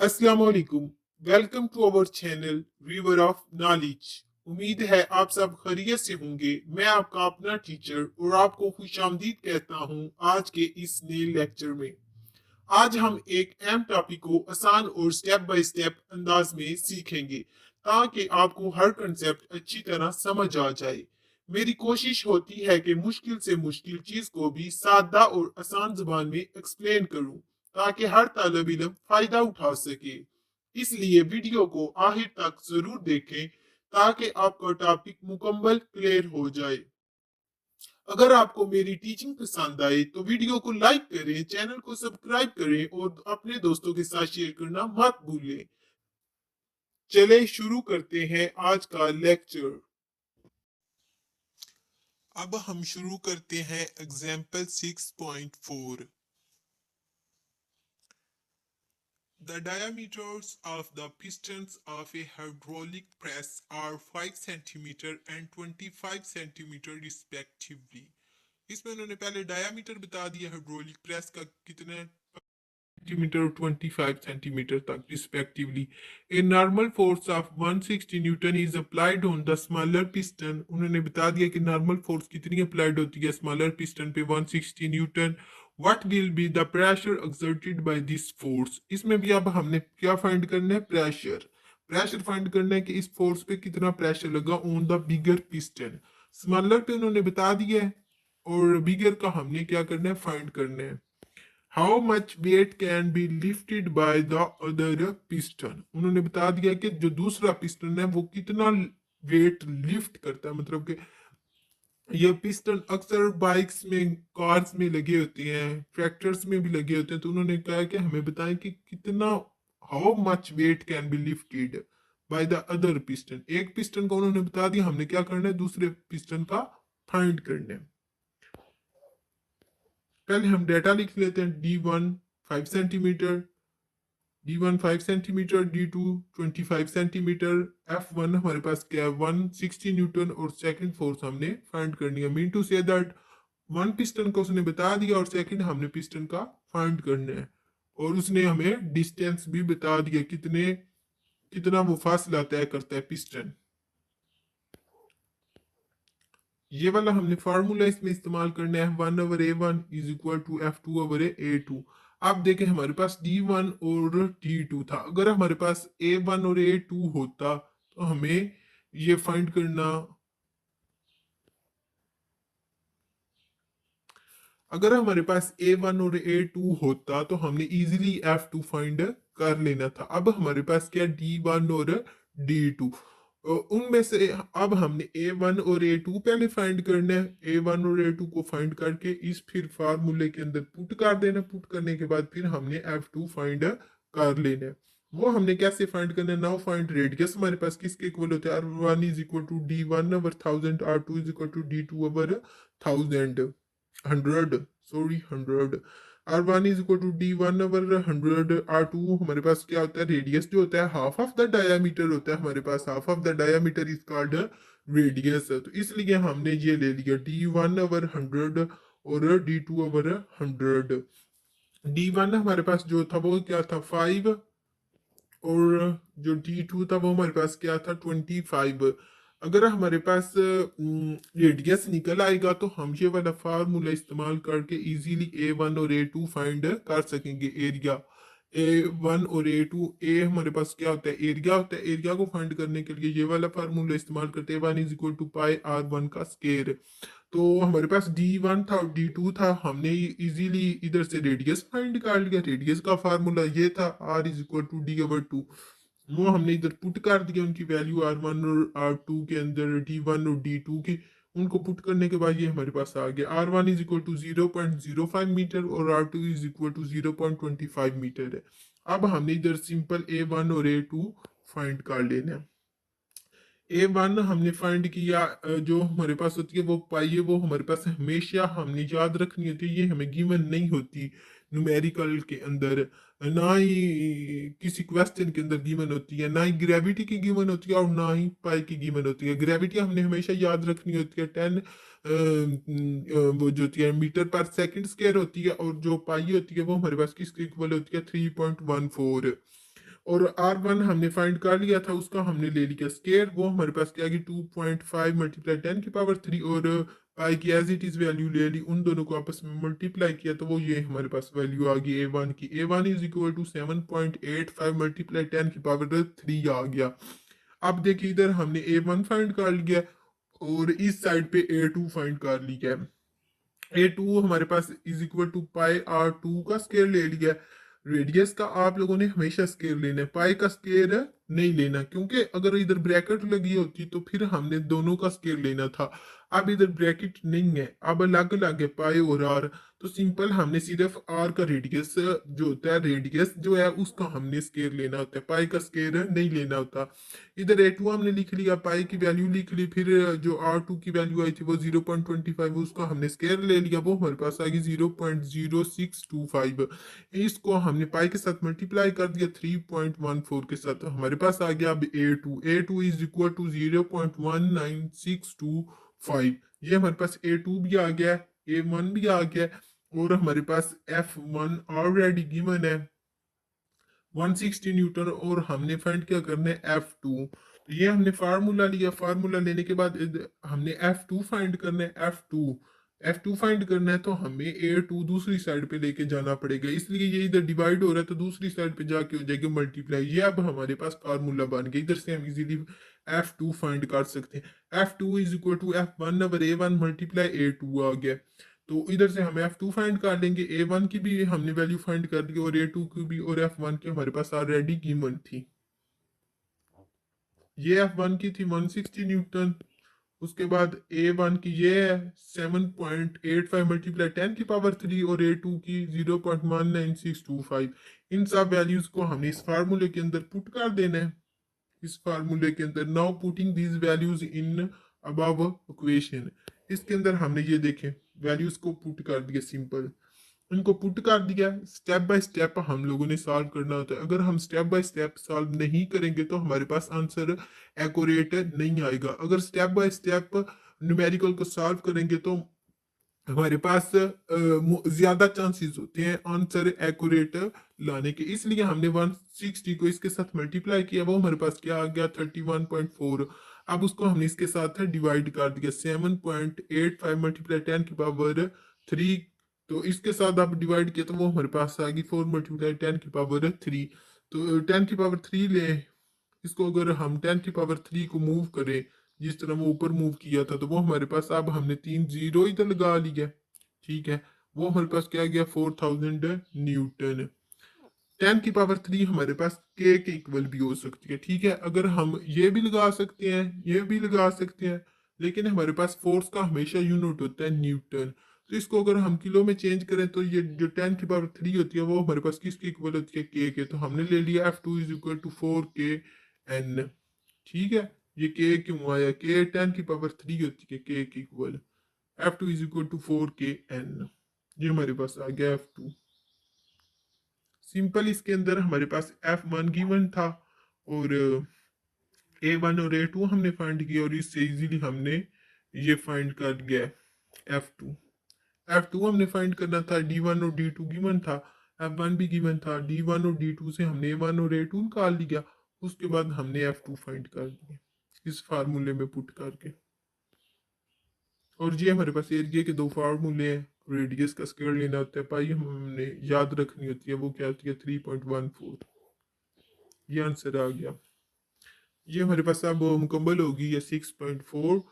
अस्सलाम वालेकुम। Welcome to our channel river of knowledge. उम्मीद है आप सब खैरियत से होंगे। मैं आपका अपना टीचर और आपको खुशामदीद कहता हूं आज के इस नए लेक्चर में। आज हम एक अहम टॉपिक को आसान और स्टेप बाय स्टेप अंदाज में सीखेंगे ताकि आपको हर कंसेप्ट अच्छी तरह समझ आ जाए। मेरी कोशिश होती है कि मुश्किल से मुश्किल चीज को भी सादा और आसान जुबान में एक्सप्लेन करूं ताकि हर तालब इल्म फायदा उठा सके। इसलिए वीडियो को आखिर तक जरूर देखें ताकि आपका टॉपिक मुकम्मल क्लियर हो जाए। अगर आपको मेरी टीचिंग पसंद आए तो वीडियो को लाइक करें, चैनल को सब्सक्राइब करें और अपने दोस्तों के साथ शेयर करना मत भूलें। चले शुरू करते हैं आज का लेक्चर। अब हम शुरू करते हैं example 6.4। The diameters of the pistons of a hydraulic press are 5 cm and 25 cm respectively. इसमें उन्होंने पहले डायामीटर बता दिया हाइड्रोलिक प्रेस का कितना सेंटीमीटर 25 सेंटीमीटर तक respectively. A normal force of 160 Newton is applied on the smaller piston. उन्होंने बता दिया कि नॉर्मल फोर्स कितनी अप्लाइड होती है स्मॉलर पिस्टन पे 160 Newton. What will be the pressure exerted by this force. इसमें भी अब हमने क्या फाइंड करना है, प्रेशर। प्रेशर फाइंड करना है कि इस फोर्स पे कितना प्रेशर लगा on the bigger piston. Smaller पे उन्होंने बता दिया है और बिगर का हमने क्या करना है, फाइंड करना है। How much weight can be lifted by the other piston. उन्होंने बता दिया कि जो दूसरा पिस्टन है वो कितना वेट लिफ्ट करता है, मतलब कि ये पिस्टन अक्सर बाइक्स में, कार्स में लगे होते हैं, ट्रैक्टर्स में भी लगे होते हैं। तो उन्होंने कहा कि हमें बताएं कि कितना, how much weight can be lifted by the other piston. एक पिस्टन का उन्होंने बता दिया, हमने क्या करना है, दूसरे पिस्टन का फाइंड करना है। पहले हम डेटा लिख लेते हैं। D1 5 centimetre, D1 5 centimetre, D2 25 centimetre, F1 हमारे पास क्या है 160 न्यूटन और सेकंड फोर्स हमने फाइंड करनी है। Mean to say that one piston का उसने बता दिया और सेकंड हमने पिस्टन का फाइंड करना है। और उसने हमें डिस्टेंस भी बता दिया, कितना वो फासला तय करता है पिस्टन। ये वाला हमने फार्मूला इसमें इस्तेमाल करना है, 1/A1 is equal to F2/A2। अब देखें हमारे पास D1 और D2 था। अगर हमारे पास A1 और A2 होता तो हमें ये फाइंड करना, अगर हमारे पास A1 और A2 होता तो हमने इजीली F2 फाइंड कर लेना था। अब हमारे पास क्या D1 और D2, उनमें से अब हमने A1 और A2 पहले फाइंड करना है। A1 और A2 को फाइंड करके इस फिर फार्मूले के अंदर पुट कर देना। पुट करने के बाद फिर हमने F2 फाइंड कर लेना है। वो हमने कैसे फाइंड करना है, नाउ फाइंड रेडियस। हमारे पास किसके इक्वल होता है, R1 is equal to D1/1000, R2 is equal to D2/1000, 100, sorry 100। R1 is equal to D1/100, R2 हमारे पास क्या होता है, रेडियस जो होता है हाफ ऑफ द डायमीटर होता है हमारे पास, half of the diameter is called radius. तो इसलिए हमने ये ले लिया D1/100 और D2/100। D1 हमारे पास जो था वो क्या था 5, और जो D2 था वो हमारे पास क्या था 25। अगर हमारे पास रेडियस निकल आएगा तो हम ये वाला फार्मूला इस्तेमाल करके इजीली A1 और A2 फाइंड कर सकेंगे। एरिया A1 और A2, ए हमारे पास क्या होता है, एरिया होता है। एरिया को फाइंड करने के लिए ये वाला फार्मूला इस्तेमाल करते हैं, A1 is equal to pi R1 का स्केयर। तो हमारे पास D1 था और D2 था, हमने इजीली इधर से रेडियस फाइंड कर लिया। रेडियस का फार्मूला ये था, R is equal to D/2। वो हमने इधर पुट कर दिया, उनकी वैल्यू R1 और R2 के अंदर, D1 और D2 की। उनको पुट करने के बाद ये हमारे पास आ गया, R1 is equal to 0.05 metre और R2 is equal to 0.25 metre है। अब हमने इधर सिंपल A1 और A2 फाइंड कर लेना है। A1 हमने फाइंड किया, जो हमारे पास होती है वो पाई है, वो हमारे पास हमेशा हमने याद रखनी होती है। ये हमें गिवन नहीं होती न्यूमेरिकल के अंदर, ना ही किसी क्वेश्चन के अंदर गिवन होती है, ना ही ग्रेविटी की गिवन होती है और ना ही पाई की गिवन होती है। ग्रेविटी हमने हमेशा याद रखनी होती है 10 वो जो होती है मीटर पर सेकंड स्क्वायर होती है, और जो पाई होती है वो हमारे पास किसके इक्वल होती है 3.14। और R1 हमने फाइंड कर लिया था, उसका हमने ले लिया स्केयर, वो हमारे पास क्या आ गई 2.5 मल्टीप्लाई 10 की पावर 3, और पाई की एज इट इज वैल्यू ले ली, उन दोनों को आपस में मल्टीप्लाई किया तो वो ये हमारे पास वैल्यू आ गई A1 की। A1 is equal to 7.85 multiply 10 की पावर 3 आ गया। अब देखिए इधर हमने A1 फाइंड कर लिया और इस साइड पे A2 फाइंड कर लिया है। A2 हमारे पास is equal to pi R2 का स्केयर ले लिया। रेडियस का आप लोगों ने हमेशा स्केयर लेना है, पाई का स्केयर नहीं लेना, क्योंकि अगर इधर ब्रैकेट लगी होती तो फिर हमने दोनों का स्केयर लेना था। अब इधर ब्रैकेट नहीं है, अब अलग अलग है पाई और आर, तो सिंपल हमने सिर्फ आर का रेडियस जो होता है, रेडियस जो है उसका हमने स्केयर लेना होता है, पाई का स्केयर नहीं लेना होता। इधर A2 हमने लिख लिया, पाई की वैल्यू लिख ली, फिर जो R2 की वैल्यू आई थी वो 0.25, उसका हमने स्केयर ले लिया, वो हमारे पास आ गई 0.0625। इसको हमने पाई के साथ मल्टीप्लाई कर दिया 3.14 के साथ, तो हमारे पास आ गया अब A2 इज इक्वल टू 0.19625। ये हमारे पास A2 भी आ गया, A1 भी आ गया, और हमारे पास F1 ऑलरेडी गिवन है 160 न्यूटन, और हमने फाइंड क्या करना है F2। तो ये हमने फार्मूला लिया, फार्मूला लेने के बाद हमने F2 फाइंड करना है। F2 फाइंड करना है तो हमें A2 दूसरी साइड पे लेके जाना पड़ेगा, इसलिए ये इधर डिवाइड हो रहा है तो दूसरी साइड पे जाके हो जाएगा मल्टीप्लाई। ये अब हमारे पास फार्मूला बन गया, इधर से हम इजीली F2 फाइंड कर सकते हैं। F2 is equal to F1 over A1 multiply A2 आ गया। तो इधर से हम F2 फाइंड कर लेंगे, A1 की भी हमने वैल्यू फाइंड कर ली और A2 की भी, और F1 की हमारे पास ऑलरेडी गिवन थी। ये F1 की थी 160 न्यूटन, उसके बाद A1 की ये है 7.85 मल्टीप्लाई 10 की पावर 3, और A2 की 0.19625। इन सब वैल्यूज को हमने इस फार्मूले के अंदर पुट कर देना है, इस फार्मूले के अंदर। Now putting these values in above equation, इसके अंदर हमने ये देखें वैल्यूज को पुट कर दिया, सिंपल इनको पुट कर दिया। स्टेप बाय स्टेप हम लोगों ने सॉल्व करना होता है, अगर हम स्टेप बाय स्टेप सॉल्व नहीं करेंगे तो हमारे पास आंसर एक्यूरेट नहीं आएगा। अगर स्टेप बाय स्टेप न्यूमेरिकल को सॉल्व करेंगे तो हमारे पास ज्यादा चांसेस होते हैं आंसर एक्यूरेट लाने के, इसलिए हमने 160 को इसके साथ मल्टीप्लाई किया, वो हमारे पास क्या आ गया 31.4। अब उसको हमने इसके साथ डिवाइड कर दिया 7.85 मल्टीप्लाई 10 की पावर 3, तो इसके साथ आप डिवाइड किया तो वो हमारे पास आ गई 4 मल्टीप्लाई 10 की पावर 3। तो 10 की पावर 3 ले, इसको अगर हम 10 की पावर 3 को मूव करें जिस तरह वो ऊपर मूव किया था, तो वो हमारे पास अब हमने 3 जीरो इधर लगा लिया, ठीक है, वो हमारे पास क्या गया 4000 न्यूटन। 10 की पावर 3 हमारे पास के इक्वल भी हो सकती है, ठीक है, अगर हम ये भी लगा सकते हैं, ये भी लगा सकते हैं, लेकिन हमारे पास फोर्स का हमेशा यूनिट होता है न्यूटन, तो इसको अगर हम किलो में चेंज करें तो ये जो 10 की पावर 3 होती है वो हमारे पास किसके इक्वल होती है के, तो हमने ले लिया F2 is equal to 4 k n, ठीक है। ये के क्यों आया, के 10 की पावर 3 होती है के equal, F2 is equal to 4 k n, ये हमारे पास आ गया F2। सिंपल इसके अंदर हमारे पास F1 गिवन था, और A1 और A2 हमने फाइंड किया, और इससे इजीली हमने ये फाइंड कर लिया F2। F2 हमने फाइंड करना था, D1 और D2 गिवन था, F1 भी गिवन था, D1 और D2 से हमने A1 और A2 निकाल लिया, उसके बाद हमने F2 फाइंड कर दिया इस फार्मूले में पुट करके। और ये हमारे पास एरिया के दो फार्मूले हैं, रेडियस का स्क्वायर लेना होता है, पाई हमने याद रखनी होती है, वो क्या होती है 3.14। ये आंसर आ गया, ये हमारे पास अब मुकम्मल होगी ये 6.4